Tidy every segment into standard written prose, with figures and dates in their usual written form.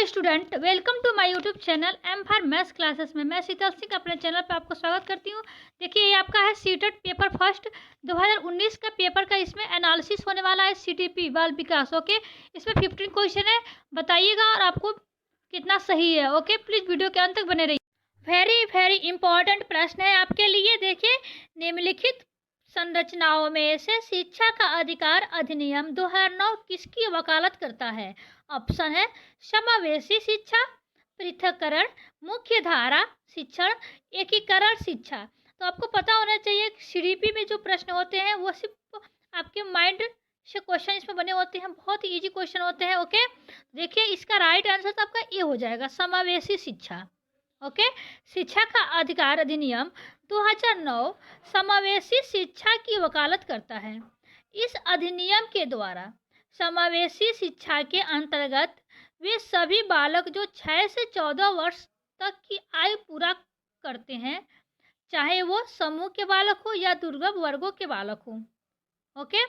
Hello student, welcome to my YouTube channel M for maths classes में। मैं शीतल सिंह अपने channel पर आपको स्वागत करती हूँ। देखिए, ये आपका है सीटेट पेपर फर्स्ट 2019 का पेपर का इसमें एनालिसिस होने वाला है। सीटीपी बाल विकास। ओके, इसमें 15 क्वेश्चन है, बताइएगा और आपको कितना सही है। ओके, प्लीज़ वीडियो के अंत तक बने रहिए। वेरी वेरी इंपॉर्टेंट प्रश्न है आपके लिए। देखिए, निम्नलिखित संरचनाओं में से शिक्षा का अधिकार अधिनियम 2009 किसकी वकालत करता है? ऑप्शन है समावेशी शिक्षा, पृथक्करण, मुख्य धारा शिक्षण, एकीकरण शिक्षा। तो आपको पता होना चाहिए कि सीडीपी में जो प्रश्न होते हैं वो सिर्फ आपके माइंड से क्वेश्चन इसमें बने होते हैं, बहुत ही इजी क्वेश्चन होते हैं। ओके, देखिए इसका राइट आंसर तो आपका ए हो जाएगा, समावेशी शिक्षा। ओके, शिक्षा का अधिकार अधिनियम 2009 समावेशी शिक्षा की वकालत करता है। इस अधिनियम के द्वारा समावेशी शिक्षा के अंतर्गत वे सभी बालक जो 6 से 14 वर्ष तक की आयु पूरा करते हैं, चाहे वो समूह के बालक हो या दुर्लभ वर्गों के बालक हो। ओके,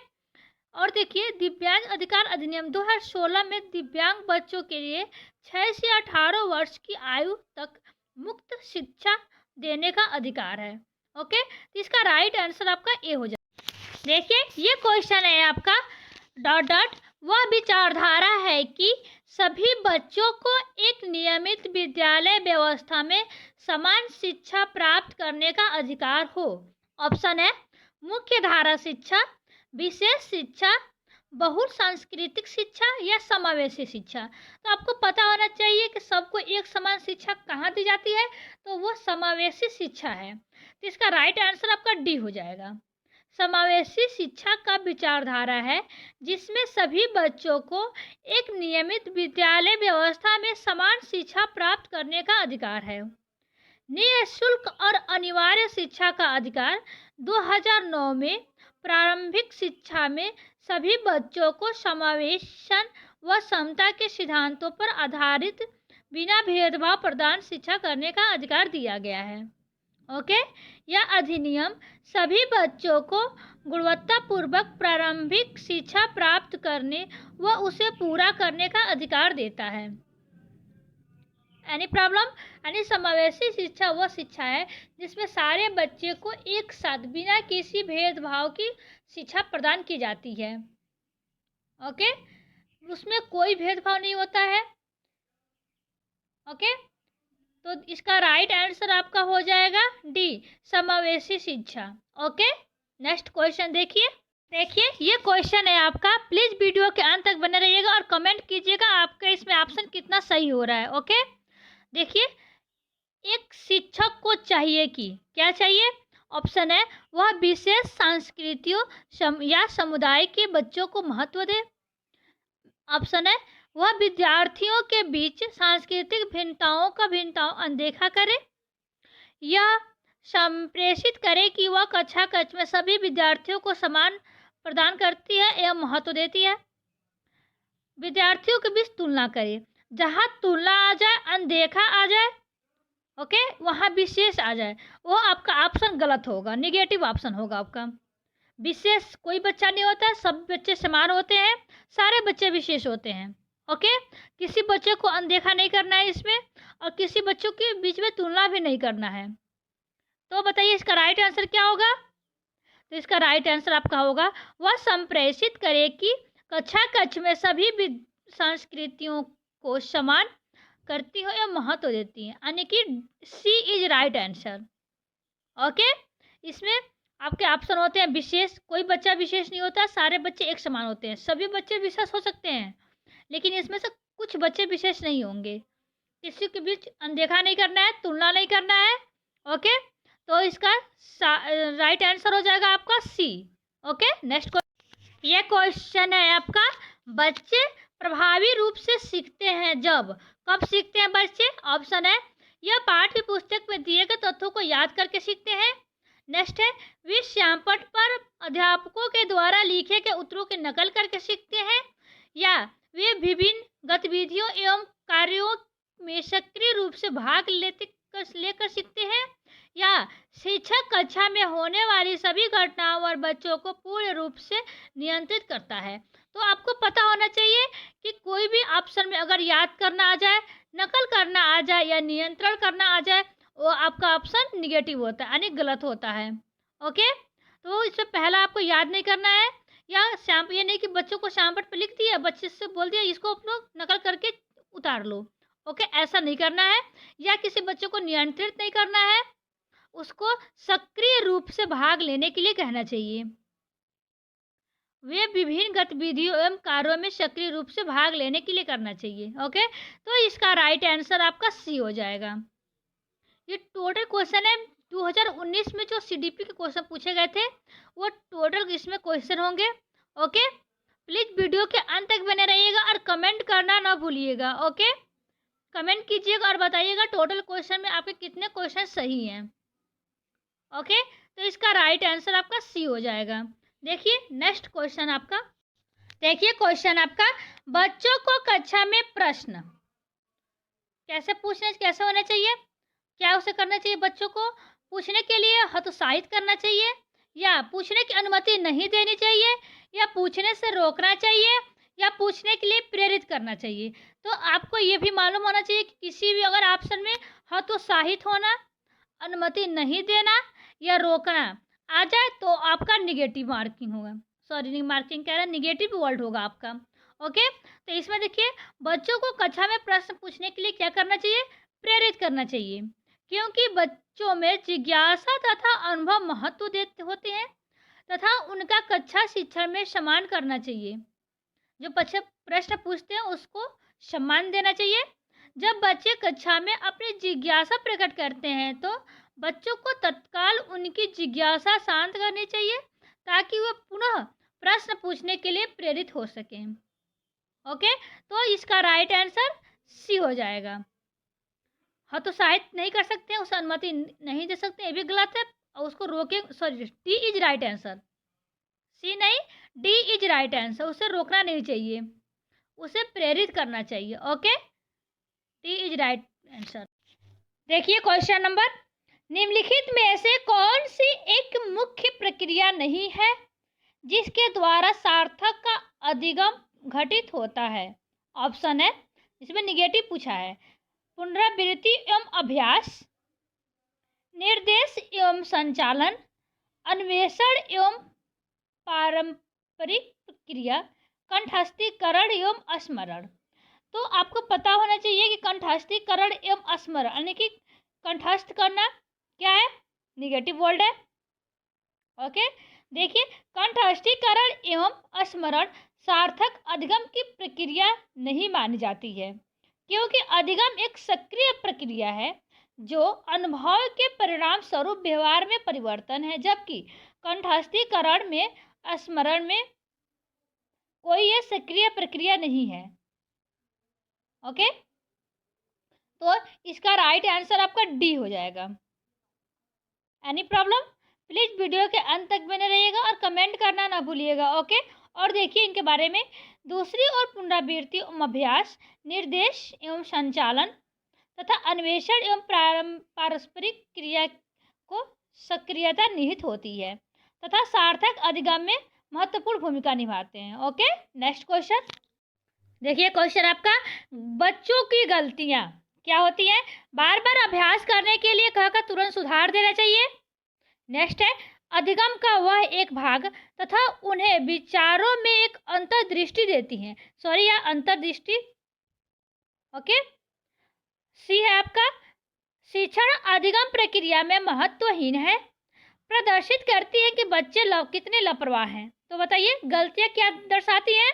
और देखिए दिव्यांग अधिकार अधिनियम 2016 में दिव्यांग बच्चों के लिए 6 से 18 वर्ष की आयु तक मुक्त शिक्षा देने का अधिकार है। ओके, तो इसका राइट आंसर आपका ए हो जाए। देखिए, ये क्वेश्चन है आपका डॉट डॉट। वह विचारधारा है कि सभी बच्चों को एक नियमित विद्यालय व्यवस्था में समान शिक्षा प्राप्त करने का अधिकार हो। ऑप्शन है मुख्य धारा शिक्षा, विशेष शिक्षा, बहुसांस्कृतिक शिक्षा या समावेशी शिक्षा। तो आपको पता होना चाहिए कि सबको एक समान शिक्षा कहाँ दी जाती है, तो वो समावेशी शिक्षा है। तो इसका राइट आंसर आपका डी हो जाएगा। समावेशी शिक्षा का विचारधारा है जिसमें सभी बच्चों को एक नियमित विद्यालय व्यवस्था में समान शिक्षा प्राप्त करने का अधिकार है। निःशुल्क और अनिवार्य शिक्षा का अधिकार 2009 में प्रारंभिक शिक्षा में सभी बच्चों को समावेशन व समता के सिद्धांतों पर आधारित बिना भेदभाव प्रदान शिक्षा करने का अधिकार दिया गया है। ओके, यह अधिनियम सभी बच्चों को गुणवत्तापूर्वक प्रारंभिक शिक्षा प्राप्त करने व उसे पूरा करने का अधिकार देता है। Any problem? यानी समावेशी शिक्षा वह शिक्षा है जिसमें सारे बच्चे को एक साथ बिना किसी भेदभाव की शिक्षा प्रदान की जाती है। ओके, उसमें कोई भेदभाव नहीं होता है। ओके, तो इसका राइट आंसर आपका हो जाएगा डी, समावेशी शिक्षा। ओके, नेक्स्ट क्वेश्चन देखिए। देखिए, ये क्वेश्चन है आपका, प्लीज वीडियो के अंत तक बने रहिएगा और कमेंट कीजिएगा आपका इसमें ऑप्शन कितना सही हो रहा है। ओके, देखिए, एक शिक्षक को चाहिए कि क्या चाहिए? ऑप्शन है वह विशेष संस्कृतियों या समुदाय के बच्चों को महत्व दे। ऑप्शन है वह विद्यार्थियों के बीच सांस्कृतिक भिन्नताओं अनदेखा करे। यह संप्रेषित करे कि वह कक्षा कक्ष में सभी विद्यार्थियों को समान प्रदान करती है एवं महत्व देती है। विद्यार्थियों के बीच तुलना करे, जहाँ तुलना आ जाए, अनदेखा आ जाए, ओके, वहाँ विशेष आ जाए, वो आपका ऑप्शन गलत होगा, निगेटिव ऑप्शन होगा आपका। विशेष कोई बच्चा नहीं होता है, सब बच्चे समान होते हैं, सारे बच्चे विशेष होते हैं। ओके, किसी बच्चे को अनदेखा नहीं करना है इसमें, और किसी बच्चों के बीच में तुलना भी नहीं करना है। तो बताइए इसका राइट आंसर क्या होगा? तो इसका राइट आंसर आपका होगा वह संप्रेषित करे कि कक्षा कक्ष में सभी संस्कृतियों को समान करती हो या महत्व देती है, यानी कि सी इज राइट आंसर। ओके, इसमें आपके ऑप्शन होते हैं विशेष, कोई बच्चा विशेष नहीं होता, सारे बच्चे एक समान होते हैं। सभी बच्चे विशेष हो सकते हैं, लेकिन इसमें से कुछ बच्चे विशेष नहीं होंगे। किसी के बीच अनदेखा नहीं करना है, तुलना नहीं करना है। ओके, तो इसका राइट आंसर हो जाएगा आपका सी। Okay, next question. ये क्वेश्चन है आपका, बच्चे प्रभावी रूप से सीखते हैं जब, कब सीखते हैं बच्चे? ऑप्शन है यह पाठ्य पुस्तक में दिए गए तथ्यों को याद करके सीखते हैं। नेक्स्ट है वे श्यामपट्ट पर अध्यापकों के द्वारा लिखे गए उत्तरों की नकल करके सीखते हैं, या वे विभिन्न गतिविधियों एवं कार्यों में सक्रिय रूप से भाग लेकर सीखते हैं, या शिक्षक कक्षा में होने वाली सभी घटनाओं और बच्चों को पूर्ण रूप से नियंत्रित करता है। तो आपको पता होना चाहिए कि कोई भी ऑप्शन में अगर याद करना आ जाए, नकल करना आ जाए या नियंत्रण करना आ जाए, वो आपका ऑप्शन निगेटिव होता है, यानी गलत होता है। ओके, तो इसमें पहला आपको याद नहीं करना है, या शाम ये नहीं कि बच्चों को शाम पर लिख दिया, बच्चे से बोल दिया इसको अपना नकल करके उतार लो। ओके, ऐसा नहीं करना है। या किसी बच्चे को नियंत्रित नहीं करना है, उसको सक्रिय रूप से भाग लेने के लिए कहना चाहिए। वे विभिन्न गतिविधियों एवं कार्यों में सक्रिय रूप से भाग लेने के लिए करना चाहिए। ओके, तो इसका राइट आंसर आपका सी हो जाएगा। ये टोटल क्वेश्चन है 2019 में जो सीडीपी के क्वेश्चन पूछे गए थे, वो टोटल इसमें क्वेश्चन होंगे। ओके, प्लीज वीडियो के अंत तक बने रहिएगा और कमेंट करना ना भूलिएगा। ओके, कमेंट कीजिएगा और बताइएगा टोटल क्वेश्चन में आपके कितने क्वेश्चन सही हैं। ओके, तो इसका राइट आंसर आपका सी हो जाएगा। देखिए नेक्स्ट क्वेश्चन आपका, देखिए क्वेश्चन आपका, बच्चों को कक्षा में प्रश्न कैसे पूछने, कैसे होना चाहिए, क्या उसे करना चाहिए, बच्चों को पूछने के लिए हतोत्साहित करना चाहिए, या पूछने की अनुमति नहीं देनी चाहिए, या पूछने से रोकना चाहिए, या पूछने के लिए प्रेरित करना चाहिए। तो आपको ये भी मालूम होना चाहिए कि किसी भी अगर ऑप्शन में हतोत्साहित होना, अनुमति नहीं देना या रोकना आ जाए तो आपका निगेटिव मार्किंग होगा, सॉरी मार्किंग कह रहा है, निगेटिव वर्ड होगा आपका। ओके, तो इसमें देखिए बच्चों को कक्षा में प्रश्न पूछने के लिए क्या करना चाहिए, प्रेरित करना चाहिए, क्योंकि बच्चों में जिज्ञासा तथा अनुभव महत्व देते होते हैं तथा उनका कक्षा शिक्षण में सम्मान करना चाहिए। जो बच्चे प्रश्न पूछते हैं उसको सम्मान देना चाहिए। जब बच्चे कक्षा में अपनी जिज्ञासा प्रकट करते हैं तो बच्चों को तत्काल उनकी जिज्ञासा शांत करनी चाहिए ताकि वह पुनः प्रश्न पूछने के लिए प्रेरित हो सकें। ओके, तो इसका राइट आंसर सी हो जाएगा। हतोत्साहित नहीं कर सकते हैं, उसे अनुमति नहीं दे सकते, ये भी गलत है, और उसको रोके, sorry D is right answer, C नहीं डी इज राइट आंसर। उसे रोकना नहीं चाहिए, उसे प्रेरित करना चाहिए। Okay, D is right answer. देखिए क्वेश्चन नंबर, निम्नलिखित में से कौन सी एक मुख्य प्रक्रिया नहीं है जिसके द्वारा सार्थक का अधिगम घटित होता है। ऑप्शन है, इसमें निगेटिव पूछा है, पुनरावृत्ति एवं अभ्यास, निर्देश एवं संचालन, अन्वेषण एवं पारंपरिक प्रक्रिया, कंठस्थीकरण एवं स्मरण। तो आपको पता होना चाहिए कि कंठस्थीकरण एवं स्मरण यानी कि कंठस्थ करना क्या है, निगेटिव वर्ड है। ओके, देखिए कंठस्थीकरण एवं स्मरण सार्थक अधिगम की प्रक्रिया नहीं मानी जाती है, क्योंकि अधिगम एक सक्रिय प्रक्रिया है जो अनुभव के परिणाम स्वरूप व्यवहार में परिवर्तन है, जबकि कंठस्थीकरण में स्मरण में कोई ये सक्रिय प्रक्रिया नहीं है। ओके, तो इसका राइट आंसर आपका डी हो जाएगा। एनी प्रॉब्लम, प्लीज वीडियो के अंत तक बने रहिएगा और कमेंट करना ना भूलिएगा। ओके, और देखिए इनके बारे में, दूसरी ओर पुनरावृत्ति एवं अभ्यास, निर्देश एवं संचालन तथा अन्वेषण एवं पारस्परिक क्रिया को सक्रियता निहित होती है तथा सार्थक अधिगम में महत्वपूर्ण भूमिका निभाते हैं। ओके, नेक्स्ट क्वेश्चन, देखिए क्वेश्चन आपका, बच्चों की गलतियां क्या होती हैं, बार बार अभ्यास करने के लिए कहकर तुरंत सुधार देना चाहिए। नेक्स्ट है, अधिगम का वह एक भाग तथा उन्हें विचारों में एक अंतर्दृष्टि देती हैं, सॉरी या अंतर्दृष्टि। ओके, सी है आपका, शिक्षण अधिगम प्रक्रिया में महत्वहीन है, प्रदर्शित करती है कि बच्चे कितने लापरवाह हैं। तो बताइए गलतियां क्या दर्शाती हैं,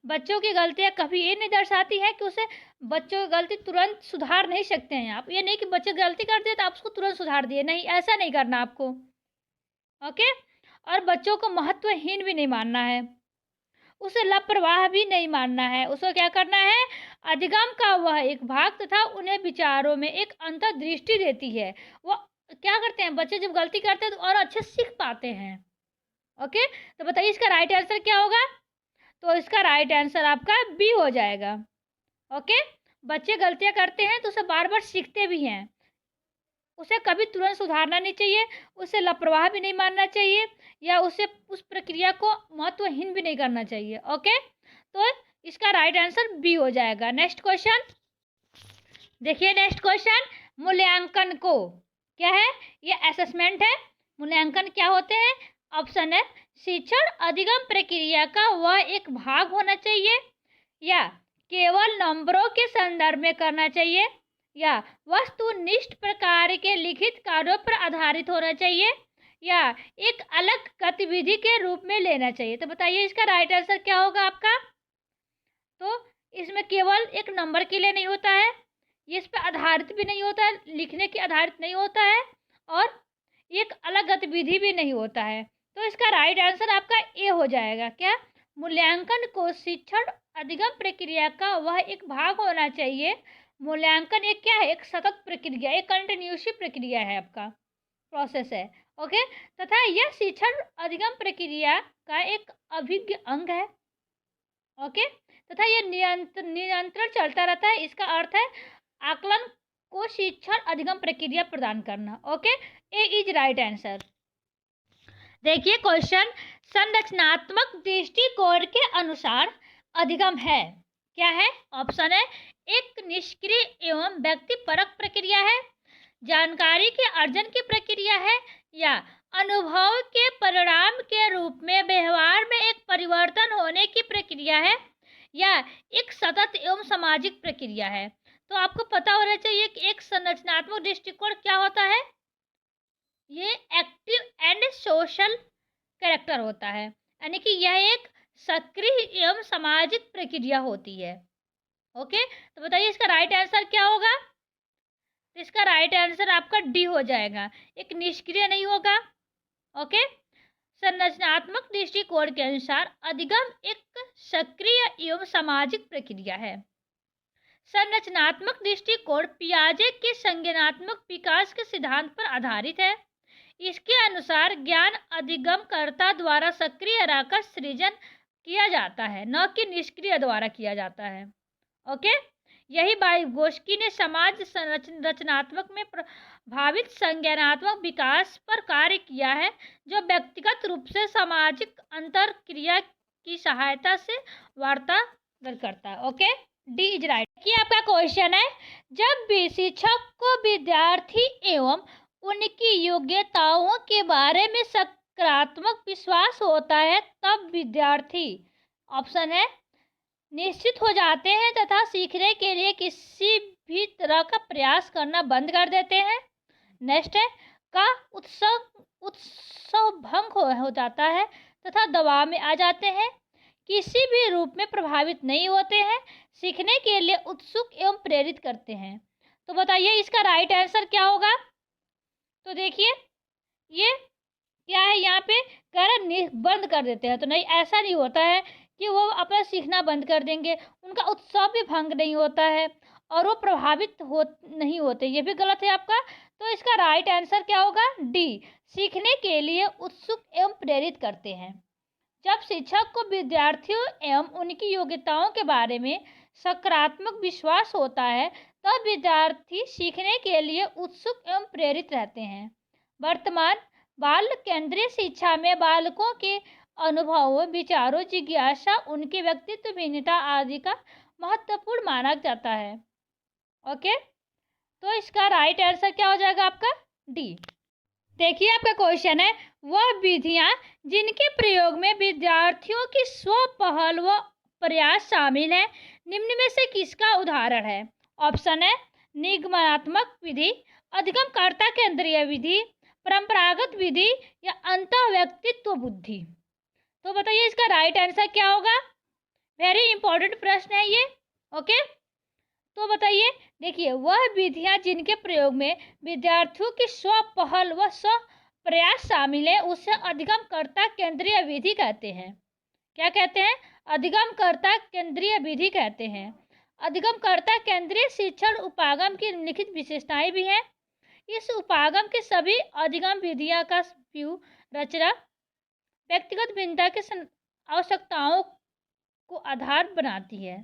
बच्चों की गलतियां कभी ये नहीं दर्शाती है कि उसे बच्चों की गलती तुरंत सुधार नहीं सकते हैं आप। ये नहीं कि बच्चे गलती कर दिए तो आप उसको तुरंत सुधार दिए, नहीं, ऐसा नहीं करना आपको। ओके, और बच्चों को महत्वहीन भी नहीं मानना है, उसे लापरवाह भी नहीं मानना है, उसको क्या करना है, अधिगम का वह एक भाग तथा उन्हें विचारों में एक अंतर्दृष्टि देती है। वो क्या करते हैं, बच्चे जब गलती करते हैं तो और अच्छे सीख पाते हैं। ओके, तो बताइए इसका राइट आंसर क्या होगा, तो इसका राइट आंसर आपका बी हो जाएगा। ओके, बच्चे गलतियां करते हैं तो उसे बार बार सीखते भी हैं, उसे कभी तुरंत सुधारना नहीं चाहिए, उसे लापरवाह भी नहीं मानना चाहिए, या उसे उस प्रक्रिया को महत्वहीन भी नहीं करना चाहिए। ओके, तो इसका राइट आंसर बी हो जाएगा। नेक्स्ट क्वेश्चन देखिए, नेक्स्ट क्वेश्चन, मूल्यांकन को क्या है, ये असेसमेंट है। मूल्यांकन क्या होते हैं? ऑप्शन है, शिक्षण अधिगम प्रक्रिया का वह एक भाग होना चाहिए, या केवल नंबरों के संदर्भ में करना चाहिए, या वस्तुनिष्ठ प्रकार के लिखित कार्यों पर आधारित होना चाहिए, या एक अलग गतिविधि के रूप में लेना चाहिए। तो बताइए इसका राइट आंसर क्या होगा आपका? तो इसमें केवल एक नंबर के लिए नहीं होता है, ये इस पर आधारित भी नहीं होता है, लिखने के आधारित नहीं होता है, और एक अलग गतिविधि भी नहीं होता है। तो इसका राइट आंसर आपका ए हो जाएगा। क्या? मूल्यांकन को शिक्षण अधिगम प्रक्रिया का वह एक भाग होना चाहिए। मूल्यांकन एक क्या है? एक सतत प्रक्रिया, एक कंटिन्यूसी प्रक्रिया है, आपका प्रोसेस है। ओके, तथा यह शिक्षण अधिगम प्रक्रिया का एक अभिन्न अंग है। ओके, तथा यह निरंतर चलता रहता है। इसका अर्थ है आकलन को शिक्षण अधिगम प्रक्रिया प्रदान करना। Okay, A is right answer. देखिए क्वेश्चन, संरचनात्मक दृष्टिकोण के अनुसार अधिगम है क्या है? ऑप्शन है, एक निष्क्रिय एवं व्यक्तिपरक प्रक्रिया है, जानकारी के अर्जन की प्रक्रिया है, या अनुभव के परिणाम के रूप में व्यवहार में एक परिवर्तन होने की प्रक्रिया है, या एक सतत एवं सामाजिक प्रक्रिया है। तो आपको पता होना चाहिए कि एक संरचनात्मक दृष्टिकोण क्या होता है। ये एक्टिव एंड सोशल कैरेक्टर होता है, यानी कि यह एक सक्रिय एवं सामाजिक प्रक्रिया होती है। ओके, तो बताइए इसका राइट आंसर क्या होगा? तो इसका राइट आंसर आपका डी हो जाएगा, एक निष्क्रिय नहीं होगा। ओके, संरचनात्मक दृष्टिकोण के अनुसार अधिगम एक सक्रिय एवं सामाजिक प्रक्रिया है। संरचनात्मक दृष्टिकोण पियाजे के संज्ञानात्मक विकास के सिद्धांत पर आधारित है। इसके अनुसार ज्ञान अधिगमकर्ता द्वारा सक्रिय रहकर सृजन किया जाता है, न कि निष्क्रिय द्वारा किया जाता है। ओके, यही वाइगोस्की ने समाज रचनात्मक में प्रभावित संज्ञानात्मक विकास पर कार्य किया है, जो व्यक्तिगत रूप से सामाजिक अंतर क्रिया की सहायता से वार्ता करता है। Okay, D is right. ये आपका क्वेश्चन है, जब भी शिक्षक को विद्यार्थी एवं उनकी योग्यताओं के बारे में सकारात्मक विश्वास होता है, तब विद्यार्थी, ऑप्शन है, निश्चित हो जाते हैं तथा सीखने के लिए किसी भी तरह का प्रयास करना बंद कर देते हैं। नेक्स्ट है, का उत्सव भंग हो जाता है तथा दबाव में आ जाते हैं, किसी भी रूप में प्रभावित नहीं होते हैं, सीखने के लिए उत्सुक एवं प्रेरित करते हैं। तो बताइए इसका राइट आंसर क्या होगा? तो देखिए ये क्या है, यहाँ पे कह रहा बंद कर देते हैं। तो नहीं, ऐसा नहीं होता है कि वो अपना सीखना बंद कर देंगे, उनका उत्साह भी भंग नहीं होता है और वो प्रभावित नहीं होते, ये भी गलत है आपका। तो इसका राइट आंसर क्या होगा? डी, सीखने के लिए उत्सुक एवं प्रेरित करते हैं। जब शिक्षक को विद्यार्थियों एवं उनकी योग्यताओं के बारे में सकारात्मक विश्वास होता है, तब विद्यार्थी सीखने के लिए उत्सुक एवं प्रेरित रहते हैं। वर्तमान बाल केंद्रीय शिक्षा में बालकों के अनुभवों, विचारों, जिज्ञासा, उनके व्यक्तित्व, भिन्नता आदि का महत्वपूर्ण माना जाता है। ओके, तो इसका राइट आंसर क्या हो जाएगा आपका? डी। देखिए आपका क्वेश्चन है, वह विधियां जिनके प्रयोग में विद्यार्थियों की स्वपहल व प्रयास शामिल है, निम्न में से किसका उदाहरण है? ऑप्शन है, निगमनात्मक विधि, अधिगमकर्ता केंद्रीय विधि, परंपरागत विधि, या अंतः व्यक्तित्व बुद्धि। तो बताइए इसका राइट आंसर क्या होगा? वेरी इंपॉर्टेंट प्रश्न है ये। ओके, तो बताइए, देखिए, वह विधियां जिनके प्रयोग में विद्यार्थियों की स्वपहल व स्व प्रयास शामिल है, उसे अधिगमकर्ता केंद्रीय विधि कहते हैं। क्या कहते हैं? अधिगमकर्ता केंद्रीय विधि कहते हैं। अधिगमकर्ता केंद्रीय शिक्षण उपागम की निम्नलिखित विशेषताएं भी हैं। इस उपागम के सभी अधिगम विधियां का व्यू रचना व्यक्तिगत भिन्नता के आवश्यकताओं को आधार बनाती है।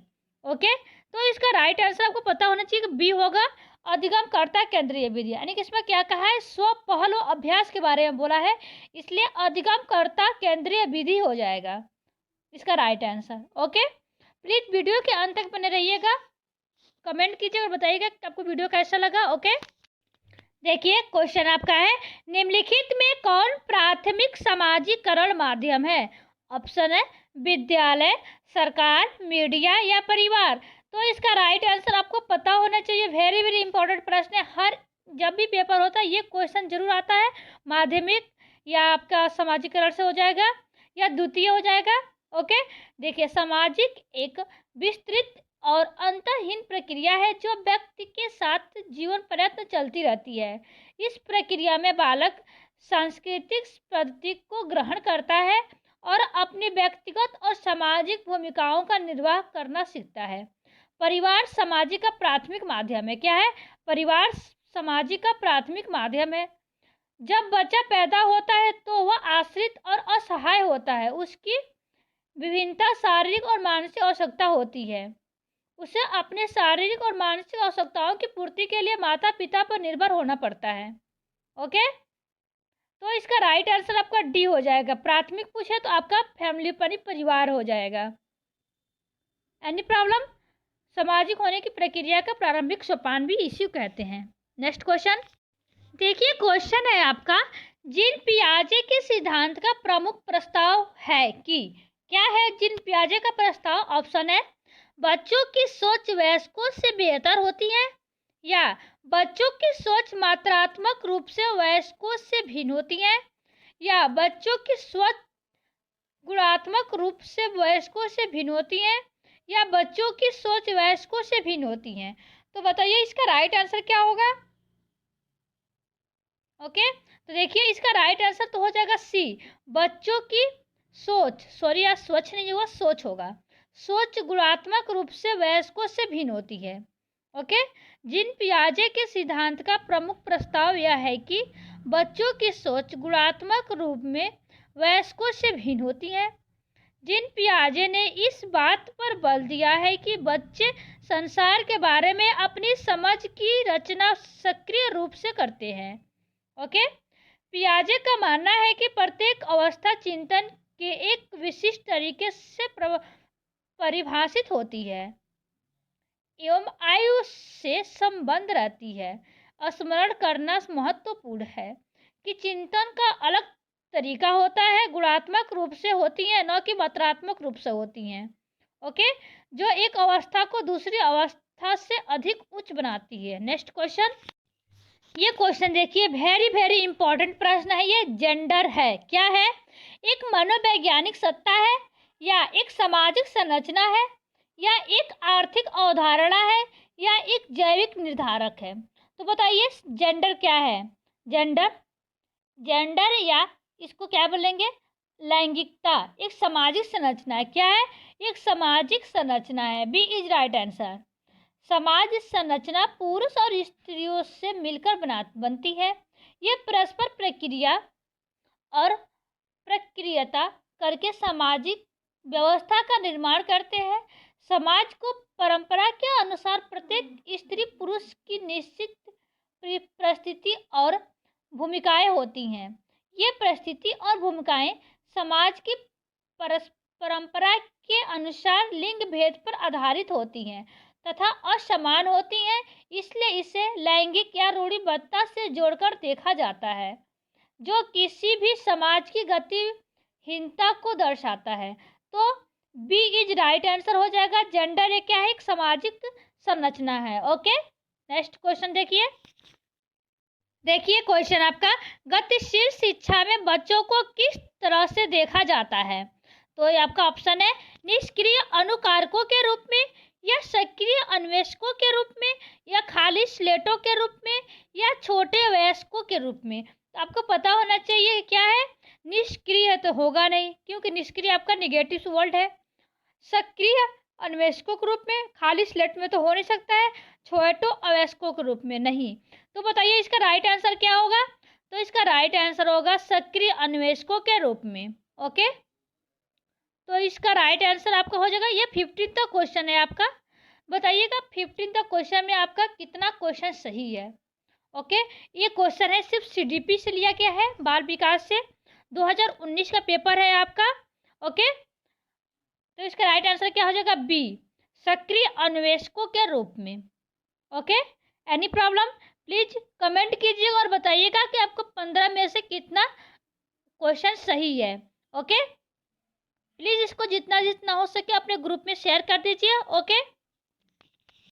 ओके, तो इसका राइट आंसर आपको पता होना चाहिए कि बी होगा, अधिगमकर्ता केंद्रीय विधि, यानी कि इसमें क्या कहा है, स्व पहलो अभ्यास के बारे में बोला है, इसलिए अधिगमकर्ता केंद्रीय विधि हो जाएगा इसका right answer. Okay, please video के अंत तक बने रहिएगा, कमेंट कीजिए और बताइएगा कि आपको वीडियो कैसा लगा। ओके, देखिए क्वेश्चन आपका है, निम्नलिखित में कौन प्राथमिक सामाजिकरण माध्यम है? ऑप्शन है विद्यालय, सरकार, मीडिया या परिवार। तो इसका राइट आंसर आपको पता होना चाहिए, वेरी वेरी इंपॉर्टेंट प्रश्न है, हर जब भी पेपर होता है ये क्वेश्चन जरूर आता है। माध्यमिक या आपका सामाजिकरण से हो जाएगा या द्वितीय हो जाएगा। ओके, देखिए सामाजिक एक विस्तृत और अंतहीन प्रक्रिया है जो व्यक्ति के साथ जीवन पर्यंत चलती रहती है। इस प्रक्रिया में बालक सांस्कृतिक पद्धति को ग्रहण करता है और अपनी व्यक्तिगत और सामाजिक भूमिकाओं का निर्वाह करना सीखता है। परिवार सामाजिक का प्राथमिक माध्यम है। क्या है? परिवार सामाजिक का प्राथमिक माध्यम है। जब बच्चा पैदा होता है तो वह आश्रित और असहाय होता है। उसकी विभिन्नता शारीरिक और मानसिक आवश्यकता होती है। उसे अपने शारीरिक और मानसिक आवश्यकताओं की पूर्ति के लिए माता पिता पर निर्भर होना पड़ता है। ओके, तो इसका राइट आंसर आपका डी हो जाएगा। प्राथमिक पूछे तो आपका फैमिली परिवार हो जाएगा। Any problem? सामाजिक होने की प्रक्रिया का प्रारंभिक सोपान भी इसी को कहते हैं। नेक्स्ट क्वेश्चन देखिए, क्वेश्चन है आपका, जीन पियाजे के सिद्धांत का प्रमुख प्रस्ताव है कि क्या है? जीन पियाजे का प्रस्ताव ऑप्शन है बच्चों की सोच वयस्कों से बेहतर होती है, या बच्चों की सोच मात्रात्मक रूप से वयस्कों से भिन्न होती है, या बच्चों की सोच गुणात्मक रूप से वयस्कों से भिन्न होती है, या बच्चों की सोच वयस्कों से भिन्न होती है। तो बताइए इसका राइट आंसर क्या होगा? ओके, तो देखिए इसका राइट आंसर तो हो जाएगा सी, बच्चों की सोच, सॉरी यार सोच नहीं होगा, सोच होगा। सोच गुणात्मक रूप से वयस्कों से भिन्न होती है। ओके, जीन पियाजे के सिद्धांत का प्रमुख प्रस्ताव यह है कि बच्चों की सोच गुणात्मक रूप में वयस्कों से भिन्न होती है। जीन पियाजे ने इस बात पर बल दिया है कि बच्चे संसार के बारे में अपनी समझ की रचना सक्रिय रूप से करते हैं। ओके, पियाजे का मानना है कि प्रत्येक अवस्था चिंतन के एक विशिष्ट तरीके से परिभाषित होती है एवं आयु से संबंध रहती है। स्मरण करना महत्वपूर्ण है कि चिंतन का अलग तरीका होता है, गुणात्मक रूप से होती है न कि मात्रात्मक रूप से होती हैं। ओके, जो एक अवस्था को दूसरी अवस्था से अधिक उच्च बनाती है। नेक्स्ट क्वेश्चन, ये क्वेश्चन देखिए वेरी वेरी इंपॉर्टेंट प्रश्न है। ये जेंडर है। क्या है? एक मनोवैज्ञानिक सत्ता है, या एक सामाजिक संरचना है, या एक आर्थिक अवधारणा है, या एक जैविक निर्धारक है। तो बताइए जेंडर क्या है? जेंडर या इसको क्या बोलेंगे, लैंगिकता, एक सामाजिक संरचना है। क्या है? एक सामाजिक संरचना है। B is right answer. समाज संरचना पुरुष और स्त्रियों से मिलकर बनती है। ये परस्पर प्रक्रिया और प्रक्रियता करके सामाजिक व्यवस्था का निर्माण करते हैं। समाज को परंपरा के अनुसार प्रत्येक स्त्री पुरुष की निश्चित परिस्थिति और भूमिकाएं होती हैं। ये परिस्थिति और भूमिकाएं समाज की परंपरा के अनुसार लिंग भेद पर आधारित होती हैं तथा असमान होती हैं, इसलिए इसे लैंगिक या रूढ़िबद्धता से जोड़कर देखा जाता है, जो किसी भी समाज की गतिहीनता को दर्शाता है। तो बी इज राइट आंसर हो जाएगा। जेंडर एक क्या है? एक सामाजिक संरचना है। ओके, नेक्स्ट क्वेश्चन देखिए क्वेश्चन आपका, गतिशील शिक्षा में बच्चों को किस तरह से देखा जाता है? तो ये आपका ऑप्शन है निष्क्रिय अनुकारकों के रूप में, या सक्रिय अन्वेषकों के रूप में, या खाली स्लेटों के रूप में, या छोटे वयस्कों के रूप में। तो आपको पता होना चाहिए क्या है। निष्क्रिय तो होगा नहीं, क्योंकि निष्क्रिय आपका निगेटिव वर्ड है। सक्रिय अन्वेषकों के रूप में, खाली स्लेट में तो हो नहीं सकता है, छोटे अवयस्कों के रूप में नहीं। तो बताइए इसका राइट आंसर क्या होगा? तो इसका राइट आंसर होगा सक्रिय अन्वेषकों के रूप में। ओके, तो इसका राइट आंसर आपका हो जाएगा। ये 15वां क्वेश्चन है आपका। बताइएगा 15 क्वेश्चन में आपका कितना क्वेश्चन सही है। ओके, ये क्वेश्चन है सिर्फ सीडीपी से लिया गया है, बाल विकास से। 2019 का पेपर है आपका। ओके, तो इसका राइट आंसर क्या हो जाएगा? बी, सक्रिय अन्वेषकों के रूप में। Okay, any problem? Please comment कीजिएगा और बताइएगा कि आपको 15 में से कितना क्वेश्चन सही है। ओके, प्लीज इसको जितना जितना हो सके अपने ग्रुप में शेयर कर दीजिए। ओके।